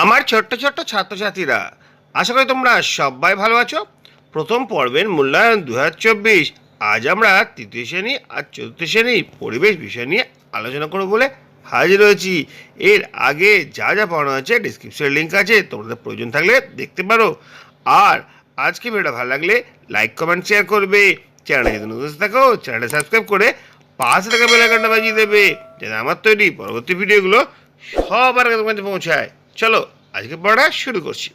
আমার ছোট্ট ছোট্ট ছাত্রছাত্রীরা, আশা করি তোমরা সবাই ভালো আছো। প্রথম পর্বের মূল্যায়ন 2024। আজ আমরা তৃতীয় শ্রেণী আর চতুর্থ শ্রেণী পরিবেশ বিষয় নিয়ে আলোচনা করব বলে হাজির হয়েছি। এর আগে যা যা পড়ানো আছে ডিসক্রিপশনের লিঙ্ক আছে, তোমাদের প্রয়োজন থাকলে দেখতে পারো। আর আজকে ভিডিওটা ভালো লাগলে লাইক কমেন্ট শেয়ার করবে। চ্যানেলে যদি নতুন থাকো চ্যানেলটা সাবস্ক্রাইব করে পাশে থাকা বেল আইকনটা বাজিয়ে দেবে, যাতে আমার তৈরি পরবর্তী ভিডিওগুলো সবার আগে তোমাদের পৌঁছায়। চলো আজকে পড়া শুরু করছি।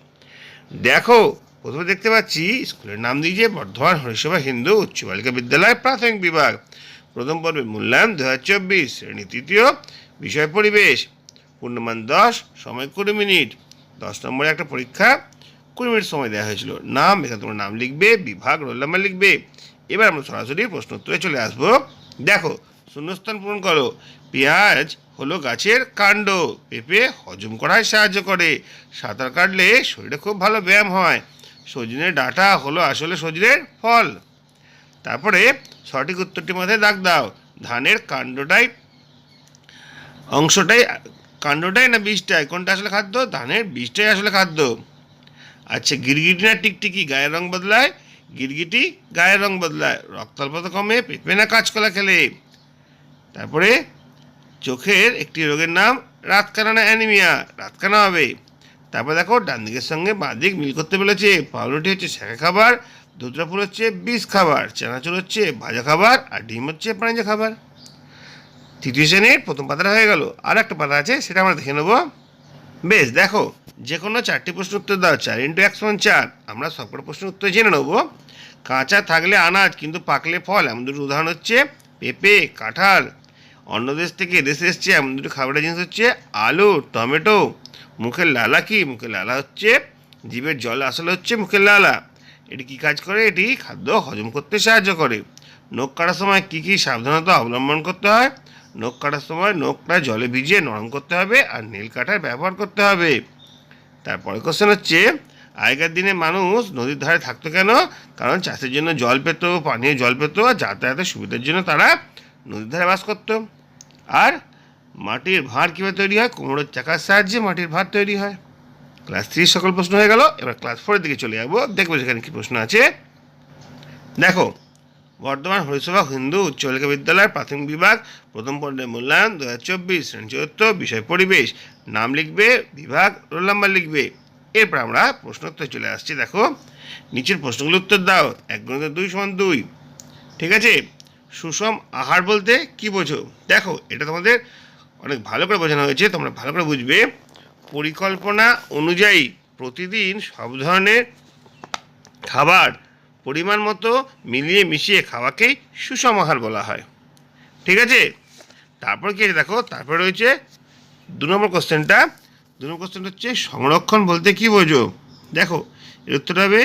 দেখো, প্রথমে দেখতে পাচ্ছি স্কুলের নাম দিয়েছে বর্ধমান হরিসভা হিন্দু উচ্চ বালিকা বিদ্যালয় প্রাথমিক বিভাগ। প্রথম পর্বে মূল্যায়ন 2024, শ্রেণী তৃতীয়, বিষয় পরিবেশ, পূর্ণমান 10, সময় 20 মিনিট। 10 নম্বরে একটা পরীক্ষা, 20 মিনিট সময় দেওয়া হয়েছিল। নাম, এখানে তোমার নাম লিখবে, বিভাগ, রোল নাম্বার লিখবে। এবার আমরা সরাসরি প্রশ্ন উত্তরে চলে আসবো। দেখো, শূন্যস্থান পূরণ করো। পেঁয়াজ হলো গাছের কাণ্ড, পেঁপে হজম করায় সাহায্য করে, সাঁতার কাটলে শরীরে খুব ভালো ব্যায়াম হয়, সজনের ডাঁটা হলো আসলে সজনের ফল। তারপরে সঠিক উত্তরটির মধ্যে দাগ দাও। ধানের কাণ্ডটাই না বীজটাই, কোনটা আসলে খাদ্য? ধানের বীজটাই আসলে খাদ্য। আচ্ছা, গিরগিটি না টিকটিকি গায়ের রং বদলায়? গিরগিটি গায়ের রং বদলায়। রক্তাল্পতা কমে পেঁপে না কাঁচকলা খেলে? তারপরে চোখের একটি রোগের নাম রাতকানা না অ্যানিমিয়া? রাতকানা হবে। তারপর দেখো, ডান দিকের সঙ্গে বাঁ দিক মিল করতে বলেছে। পাউরুটি হচ্ছে শাঁখা খাবার, ধুতরা ফুল হচ্ছে বীজ খাবার, চানাচুর হচ্ছে ভাজা খাবার, আর ডিম হচ্ছে প্রাণীজ খাবার। তৃতীয় শ্রেণীর প্রথম পাতাটা হয়ে গেল। আর একটা পাতা আছে, সেটা আমরা দেখে নেব। বেশ, দেখো, যে কোনো 4টি প্রশ্ন উত্তর দাও। 4 × x = 4। আমরা সবকটা প্রশ্ন উত্তর জেনে নেব। কাঁচা থাকলে আনাজ কিন্তু পাকলে ফল, এমন দুটো উদাহরণ হচ্ছে পেঁপে, কাঁঠাল। অন্য দেশ থেকে এদেশে এসছে, এমন দুটো খাবারের জিনিস হচ্ছে আলু, টমেটো। মুখের লালা কি? মুখের লালা হচ্ছে জিভের জল, আসলে হচ্ছে মুখের লালা। এটি কী কাজ করে? এটি খাদ্য হজম করতে সাহায্য করে। নখ কাটার সময় কী কী সাবধানতা অবলম্বন করতে হয়? নখ কাটার সময় নখটা জলে ভিজিয়ে নরম করতে হবে, আর নীল কাটার ব্যবহার করতে হবে। তারপরে কোশ্চেন হচ্ছে, আগেকার দিনে মানুষ নদীর ধারে থাকতো কেন? কারণ চাষের জন্য জল পেত, পানীয় জল পেত, আর যাতায়াতের সুবিধার জন্য তারা নদীর ধারে বাস করত। আর মাটির ভাঁড় কীভাবে তৈরি হয়? কুমড়োর চাকার সাহায্যে মাটির ভাঁড় তৈরি হয়। ক্লাস 3 সকল প্রশ্ন হয়ে গেল। এবার ক্লাস 4 দিকে চলে যাবো, দেখবো সেখানে কী প্রশ্ন আছে। দেখো, বর্ধমান হরিসভা হিন্দু উচ্চ বালিকা বিদ্যালয় প্রাথমিক বিভাগ, প্রথম পর্যায়ের মূল্যায়ন 2024, শ্রেণী চতুর্থ, বিষয় পরিবেশ। নাম লিখবে, বিভাগ, রোল নাম্বার লিখবে। এরপর আমরা প্রশ্ন উত্তরে চলে আসছি। দেখো, নিচের প্রশ্নগুলো উত্তর দাও। 1 × 2 = 2। ঠিক আছে। সুষম আহার বলতে কি বোঝো? দেখো, এটা তোমাদের অনেক ভালো করে বোঝানো হয়েছে, তোমরা ভালো করে বুঝবে। পরিকল্পনা অনুযায়ী প্রতিদিন সব ধরনের খাবার পরিমাণ মতো মিলিয়ে মিশিয়ে খাওয়াকেই সুষম আহার বলা হয়। ঠিক আছে। তারপর কি আছে দেখো, তারপরে রয়েছে 2 নম্বর কোশ্চেনটা। 2 নম্বর কোশ্চেনটা হচ্ছে সংরক্ষণ বলতে কি বোঝো? দেখো, এর উত্তর হবে,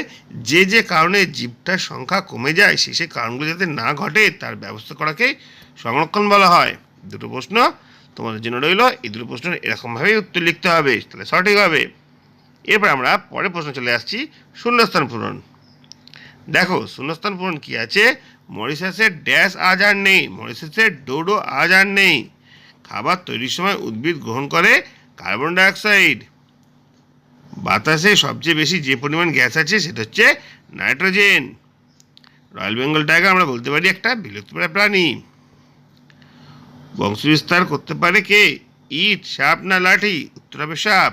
যে যে কারণে জীবটার সংখ্যা কমে যায়, সেই কারণগুলো যাতে না ঘটে তার ব্যবস্থা করাকেই সংরক্ষণ বলা হয়। দুটো প্রশ্ন তোমাদের জন্য রইল। এই দুটো প্রশ্নের এরকমভাবেই উত্তর লিখতে হবে, তাহলে সঠিক হবে। এরপর আমরা পরের প্রশ্ন চলে আসছি, শূন্যস্থান পূরণ। দেখো, শূন্যস্থান পূরণ কি আছে? মরিশাসের ড্যাশ আজ আর নেই, মরিশাসের ডোডো আজ আর নেই। খাবার তৈরির সময় উদ্ভিদ গ্রহণ করে কার্বন ডাইঅক্সাইড। বাতাসে সবচেয়ে বেশি যে পরিমাণ গ্যাস আছে সেটা হচ্ছে নাইট্রোজেন। রয়্যাল বেঙ্গল টাইগার আমরা বলতে পারি একটা বিলুপ্তপ্রায় প্রাণী। বংশবিস্তার করতে পারে কে? ইট, সাপ না লাঠি? উত্তর হবে সাপ।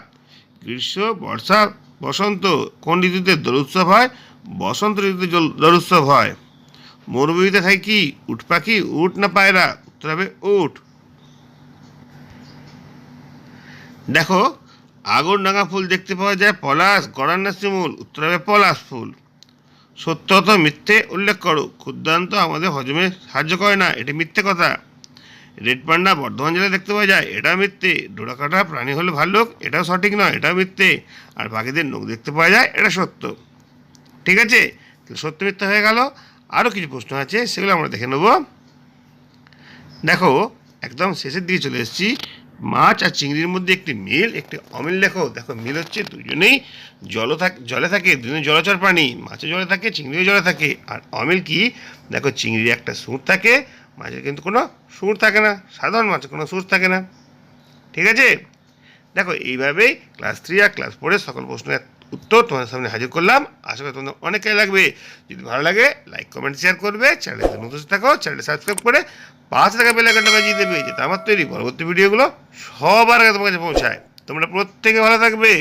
গ্রীষ্ম, বর্ষা, বসন্ত কোন ঋতুতে দোল উৎসব হয়? বসন্ত ঋতুতে দোল উৎসব হয়। মরুভূমিতে থাকে কি? উট পাখি, উট না পায়রা? উত্তর হবে উট। দেখো, আগুন ডাঙা ফুল দেখতে পাওয়া যায় পলাশ, গড়ান না শিমুল? উত্তর হবে পলাশ ফুল। সত্য অথবা মিথ্যে উল্লেখ করো। ক্ষুদ্রান্ত আমাদের হজমে সাহায্য করে না, এটা মিথ্যে কথা। রেড পান্ডা বর্ধমান জেলায় দেখতে পাওয়া যায়, এটাও মিথ্যে। ডোরাকাটা প্রাণী হলো ভাল্লুক, এটাও সঠিক নয়, এটাও মিথ্যে। আর পাখিদের নখ দেখতে পাওয়া যায়, এটা সত্য। ঠিক আছে, সত্য মিথ্যা হয়ে গেল। আরও কিছু প্রশ্ন আছে, সেগুলো আমরা দেখে নেব। দেখো, একদম শেষের দিকে চলে এসেছি। মাছ আর চিংড়ির মধ্যে একটি মিল, একটি অমিল লেখো। দেখো, মিল হচ্ছে দুজনেই জলে থাকে, দুজনেই জলচর প্রাণী। মাছও জলে থাকে, চিংড়িও জলে থাকে। আর অমিল কি? দেখো, চিংড়ির একটা সুর থাকে, মাছের কিন্তু কোনো সুর থাকে না। সাধারণ মাছের কোনো সুর থাকে না। ঠিক আছে। দেখো এইভাবেই ক্লাস 3 আর ক্লাস 4 সকল প্রশ্নের উত্তর তোমাদের সামনে হাজির করলাম। আশা করি তোমাদের অনেক কাজে লাগবে। যদি ভালো লাগে লাইক কমেন্ট শেয়ার করবে, চ্যানেলে নতুন থাকো চ্যানেলটা সাবস্ক্রাইব করে পাশে থাকা বেল আইকনটা বাজিয়ে দেবে, যাতে আমার তৈরি পরবর্তী ভিডিওগুলো সবার আগে তোমার কাছে পৌঁছায়। তোমরা প্রত্যেকে ভালো থাকবে।